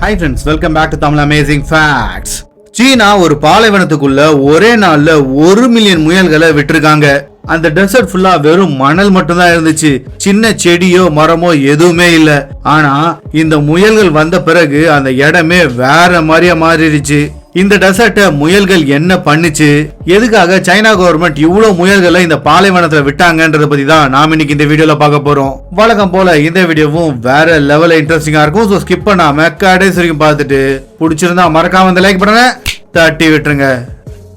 Hi friends, welcome back to Tamil amazing facts. China ஒரு பாலைவனத்துக்குள்ள ஒரே நாள்ல 1 மில்லியன் முயல்களை விட்டுருக்காங்க. அந்த டெசர்ட் ஃபுல்லா வெறும் மணல் மட்டும் தான் இருந்துச்சு. சின்ன செடியோ மரமோ எதுவுமே இல்ல. ஆனா இந்த முயல்கள் வந்த பிறகு அந்த இடமே வேற மாதிரியா மாறிடுச்சு. இந்த டெசர்ட்டை முயல்கள் என்ன பண்ணுச்சு, எதுக்காக சைனா கவர்மெண்ட் இவ்வளவு முயல்களை இந்த பாலைவனத்துல விட்டாங்கன்றத பத்தி தான் நாம இன்னைக்கு இந்த வீடியோல பார்க்க போறோம். வழக்கம் போல இந்த வீடியோவும் வேற லெவல்ல இன்ட்ரெஸ்டிங்கா இருக்கும். சோ ஸ்கிப் பண்ணாம கடைசி வரைக்கும் பார்த்துட்டு பிடிச்சிருந்தா மறக்காம இந்த லைக் பண்ணுங்க, தட்டி விட்டுருங்க.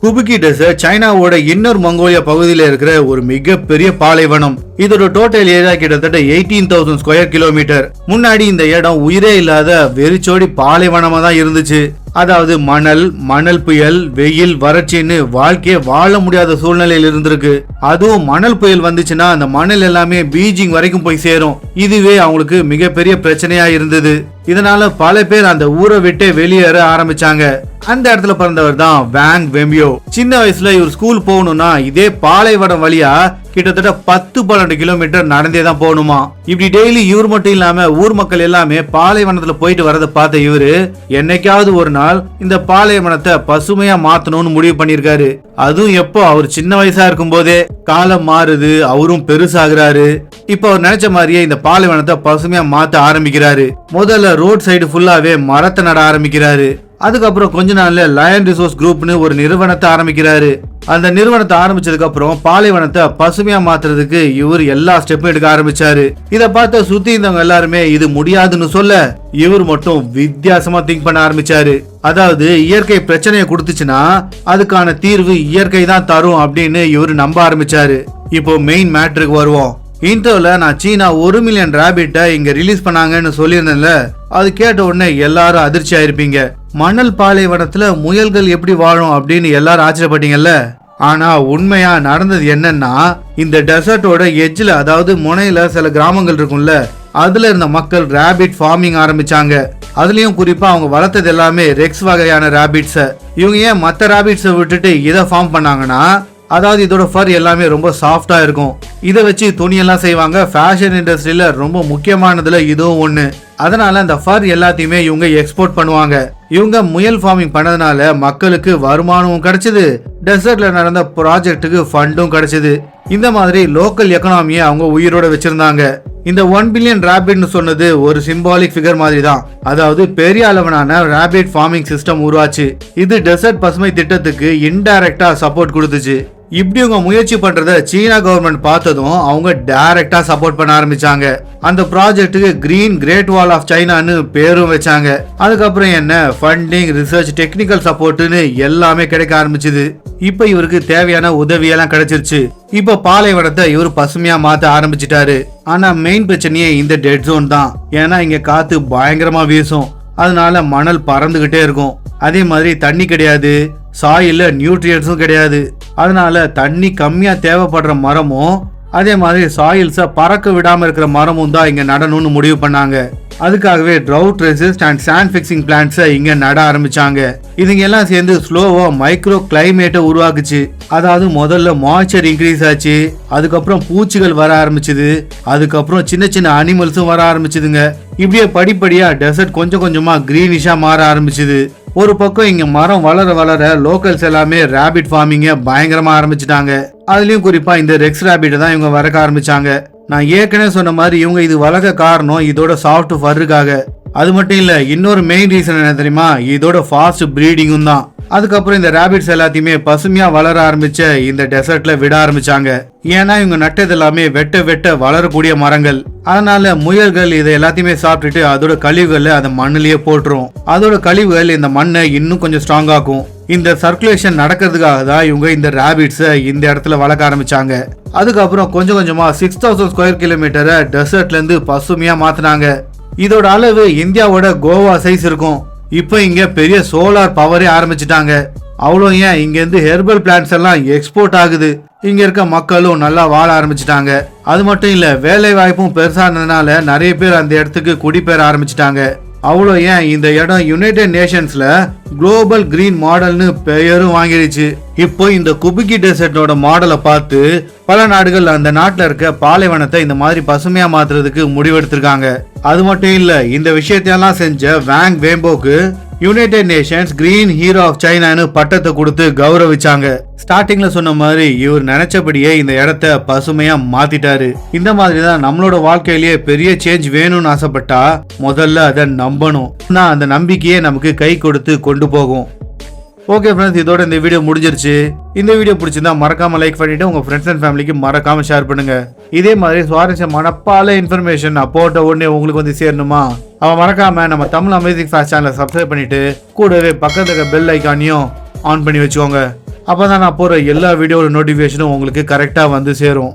குபுக்கி டெசர்ட் சைனாவோட இன்னொரு மங்கோலியா பகுதியில் இருக்கிற ஒரு மிகப்பெரிய பாலைவனம். இதோட டோட்டல் ஏரியா கிட்டத்தட்ட 18,000 ஸ்கொயர் கிலோமீட்டர். முன்னாடி இந்த இடம் உயிரே இல்லாத வெறிச்சோடி பாலைவனமா தான் இருந்துச்சு. அதாவது மணல் புயல், வெயில், வறட்சின்னு வாழ்க்கையே வாழ முடியாத சூழ்நிலையில் இருந்திருக்கு. அதுவும் மணல் புயல் வந்துச்சுன்னா அந்த மணல் எல்லாமே பீஜிங் வரைக்கும் போய் சேரும். இதுவே அவங்களுக்கு மிகப்பெரிய பிரச்சனையா இருந்தது. இதனால பல பேர் அந்த ஊரை விட்டு வெளியேற ஆரம்பிச்சாங்க. அந்த இடத்துல பிறந்தவர் தான் வாங் வெம்பியோ. சின்ன வயசுல இவர் ஸ்கூல் போகணும்னா இதே பாலைவனம் வழியா கிட்டத்தட்ட 10-12 கிலோமீட்டர் நடந்தே தான் போகணுமா. இப்படி டெய்லி இவர் மட்டும் இல்லாம ஊர் மக்கள் எல்லாமே பாலைவனத்துல போயிட்டு வரதை பார்த்த இவரு என்னைக்காவது ஒரு நாள் இந்த பாலைவனத்தை பசுமையா மாத்தணும்னு முடிவு பண்ணிருக்காரு. அதுவும் எப்போ அவர் சின்ன வயசா இருக்கும் போதே. காலம் மாறுது, அவரும் பெருசாகிறாரு. இப்ப அவர் நினைச்ச மாதிரியே இந்த பாலைவனத்தை பசுமையா மாத்த ஆரம்பிக்கிறாரு. முதல்ல ரோட் சைடு ஃபுல்லாவே மரத்தை நட ஆரம்பிக்கிறாரு. அதுக்கப்புறம் கொஞ்ச நாள்ல லயன் ரிசோர்ஸ் குரூப்னு ஒரு நிறுவனத்தை ஆரம்பிக்கிறாரு. அந்த நிறுவனத்தை ஆரம்பிச்சதுக்கு அப்புறம் பாலைவனத்தை பசுமையா மாத்துறதுக்கு இவர் எல்லா ஸ்டெப்பும் எடுக்க ஆரம்பிச்சாரு. இத பார்த்த சுத்தி இருந்தவங்க எல்லாருமே இது முடியாதுன்னு சொல்ல இவர் மட்டும் வித்தியாசமா திங்க் பண்ண ஆரம்பிச்சாரு. அதாவது இயற்கை பிரச்சனையை கொடுத்துச்சுன்னா அதுக்கான தீர்வு இயற்கை தான் தரும் அப்படின்னு இவர் நம்ப ஆரம்பிச்சாரு. இப்போ மெயின் மேட்ருக்கு வருவோம். இன்டர்வியூல நான் சீனா 1 மில்லியன் ராபிட்டை இங்க ரிலீஸ் பண்ணாங்கன்னு சொல்லியிருந்தேன்ல, அது கேட்ட உடனே எல்லாரும் அதிர்ச்சி ஆயிருப்பீங்க. மணல் பாலைவனத்துல முயல்கள் எப்படி வாழும் அப்படின்னு எல்லாரும் ஆச்சரியப்பட்டீங்கல்ல. ஆனா உண்மையா நடந்தது என்னன்னா, இந்த டெசர்ட்டோட எட்ஜ்ல, அதாவது முனையில சில கிராமங்கள் இருக்கும்ல, அதுல இருந்த மக்கள் ராபிட் ஃபார்மிங் ஆரம்பிச்சாங்க. அதுலயும் குறிப்பா அவங்க வளர்த்தது எல்லாமே ரெக்ஸ் வகையான ராபிட்ஸ. இவங்க ஏன் மத்த ராபிட்ஸை விட்டுட்டு இதை ஃபார்ம் பண்ணாங்கன்னா, அதாவது இதோட ஃபர் எல்லாமே ரொம்ப சாஃப்டா இருக்கும். இதை வச்சு துணியெல்லாம் செய்வாங்க. ஃபேஷன் இண்டஸ்ட்ரியில ரொம்ப முக்கியமானதுல இதுவும் ஒண்ணு. அதனால அந்த ஃபர் எல்லாத்தையுமே இவங்க எக்ஸ்போர்ட் பண்ணுவாங்க. இவங்க முயல் ஃபார்மிங் பண்ணதுனால மக்களுக்கு வருமானமும் கிடைச்சது, டெசர்ட்ல நடந்த ப்ராஜெக்ட்டுக்கு ஃபண்டும் கிடைச்சது. இந்த மாதிரி லோக்கல் எக்கனாமியை அவங்க உயிரோட வச்சிருந்தாங்க. இந்த 1 பில்லியன் ராபிட்னு சொன்னது ஒரு சிம்பாலிக் ஃபிகர் மாதிரி தான். அதாவது பெரிய அளவிலான ராபிட் ஃபார்மிங் சிஸ்டம் உருவாச்சு. இது டெசர்ட் பசுமை திட்டத்துக்கு இன்டைரக்டா சப்போர்ட் கொடுத்துச்சு. இப்படி அவங்க முயற்சி பண்றத சீனா கவர்மெண்ட் பார்த்ததும் அவங்க டைரக்டா சப்போர்ட் பண்ண ஆரம்பிச்சாங்க. அந்த ப்ராஜெக்ட்டுக்கு கிரீன் கிரேட் வால் ஆஃப் சைனான்னு பேரும் வச்சாங்க. அதுக்கப்புறம் என்ன ஃபண்டிங், ரிசர்ச், டெக்னிக்கல் சப்போர்ட்னு எல்லாமே கிடைக்க ஆரம்பிச்சது. இப்ப இவருக்கு தேவையான உதவியெல்லாம் கிடைச்சிருச்சு. இப்ப பாலைவனத்தை இவர் பசுமையா மாத்த ஆரம்பிச்சிட்டாரு. ஆனா மெயின் பிரச்சனையே இந்த டெட் ஜோன் தான். ஏன்னா இங்க காத்து பயங்கரமா வீசும். அதனால மணல் பறந்துகிட்டே இருக்கும். அதே மாதிரி தண்ணி கிடையாது, சாயில்ல நியூட்ரியன்ஸும் கிடையாது. அதனால தண்ணி கம்மியா தேவைப்படுற மரமும், அதே மாதிரி சாயில்ஸ பறக்க விடாம இருக்கிற மரமும் தான் இங்க நடணும்னு முடிவு பண்ணாங்க. அதுக்காகவே drought resist and sand fixing பிளான்ட்ஸை இங்க நட ஆரம்பிச்சாங்க. இதுங்க எல்லாம் சேர்ந்து ஸ்லோவா மைக்ரோ கிளைமேட்டை உருவாக்குச்சு. அதாவது முதல்ல மாய்ச்சர் இன்க்ரீஸ் ஆச்சு, அதுக்கப்புறம் பூச்சிகள் வர ஆரம்பிச்சது, அதுக்கப்புறம் சின்ன சின்ன அனிமல்ஸும் வர ஆரம்பிச்சதுங்க. இப்படியே படிப்படியா டெசர்ட் கொஞ்சம் கொஞ்சமா கிரீனிஷா மாற ஆரம்பிச்சது. ஒரு பக்கம் இங்க மரம் வளர வளர லோக்கல்ஸ் எல்லாமே ராபிட் ஃபார்மிங்க பயங்கரமா ஆரம்பிச்சுட்டாங்க. அதுலயும் குறிப்பா இந்த ரெக்ஸ் ராபிட் தான் இவங்க வளர்க்க ஆரம்பிச்சாங்க. நான் ஏற்கனவே சொன்ன மாதிரி இவங்க இது வளர்க்க காரணம் இதோட சாஃப்ட் ஃபர்ருக்காக. அது மட்டும் இல்ல, இன்னொரு மெயின் ரீசன் என்ன தெரியுமா, இதோட ஃபாஸ்ட் ப்ரீடிங்கும் தான். அதுக்கப்புறம் இந்த ராபிட்ஸ் எல்லாத்தையுமே பசுமையா வளர ஆரம்பிச்ச இந்த டெசர்ட்ல விட ஆரம்பிச்சாங்க. ஏன்னா இவங்க நட்டது எல்லாமே வெட்ட வெட்ட வளரக்கூடிய மரங்கள். அதனால முயல்கள் இதை எல்லாத்தையுமே சாப்பிட்டுட்டு அதோட கழிவுகளை அந்த மண்ணிலேயே போட்டுரும். அதோட கழிவுகள் இந்த மண்ணை இன்னும் கொஞ்சம் ஸ்ட்ராங் ஆக்கும். இந்த சர்க்குலேஷன் நடக்கிறதுக்காக தான் இவங்க இந்த ராபிட்ஸை இந்த இடத்துல வளர்க்க ஆரம்பிச்சாங்க. அதுக்கப்புறம் கொஞ்சம் கொஞ்சமா 6,000 ஸ்கொயர் கிலோமீட்டரை டெசர்ட்ல இருந்து பசுமையா மாத்தினாங்க. இதோட அளவு இந்தியாவோட கோவா சைஸ் இருக்கும். இப்போ இங்க பெரிய சோலார் பவரே ஆரம்பிச்சுட்டாங்க. அவ்வளோ ஏன், இங்க இருந்து ஹெர்பல் பிளான்ட்ஸ் எல்லாம் எக்ஸ்போர்ட் ஆகுது. இங்க இருக்க மக்களும் நல்லா வாழ ஆரம்பிச்சுட்டாங்க. அது மட்டும் இல்ல, வேலை வாய்ப்பும் பெருசானதுனால நிறைய பேர் அந்த இடத்துக்கு குடிபெயர ஆரம்பிச்சுட்டாங்க. அவ்வளோ ஏன் இந்த இடம் யுனைடெட் நேஷன்ஸ்ல குளோபல் கிரீன் மாடல்னு பெயரும் வாங்கிடுச்சு. இப்போ இந்த குபுக்கி டெசர்ட்டோட மாடலை பார்த்து பல நாடுகள் அந்த நாட்டில் இருக்க பாலைவனத்தை இந்த மாதிரி பசுமையா மாத்துறதுக்கு முடிவெடுத்திருக்காங்க. அது மட்டும் இல்ல, இந்த விஷயத்தையெல்லாம் செஞ்ச வாங் வெய்போக்கு United Nations green hero of சைனான்னு பட்டத்தை கொடுத்து கௌரவிச்சாங்க. ஸ்டார்டிங்ல சொன்ன மாதிரி இவர் நினைச்சபடியே இந்த இடத்த பசுமையா மாத்திட்டாரு. இந்த மாதிரி தான் நம்மளோட வாழ்க்கையிலேயே பெரிய சேஞ்ச் வேணும்னு ஆசைப்பட்டா முதல்ல அதை நம்பணும். நான் அந்த நம்பிக்கையே நமக்கு கை கொடுத்து கொண்டு போகும். ஓகே ஃப்ரெண்ட்ஸ், இதோட இந்த வீடியோ முடிஞ்சிருச்சு. இந்த வீடியோ பிடிச்சிருந்தா மறக்காம லைக் பண்ணிட்டு உங்க ஃப்ரெண்ட்ஸ் அண்ட் ஃபேமிலிக்கு மறக்காம ஷேர் பண்ணுங்க. இதே மாதிரி சுவாரஸ்யமான பல இன்ஃபர்மேஷன் போட்ட உடனே உங்களுக்கு வந்து சேரணுமா? அவன் மறக்காம நம்ம தமிழ் அமேசிங் ஃபேக்ட்ஸ் சேனலை சப்ஸ்கிரைப் பண்ணிட்டு கூடவே பக்கத்துல இருக்க பெல் ஐக்கானையும் ஆன் பண்ணி வச்சுக்கோங்க. அப்பதான் நான் போற எல்லா வீடியோட நோட்டிபிகேஷனும் உங்களுக்கு கரெக்டா வந்து சேரும்.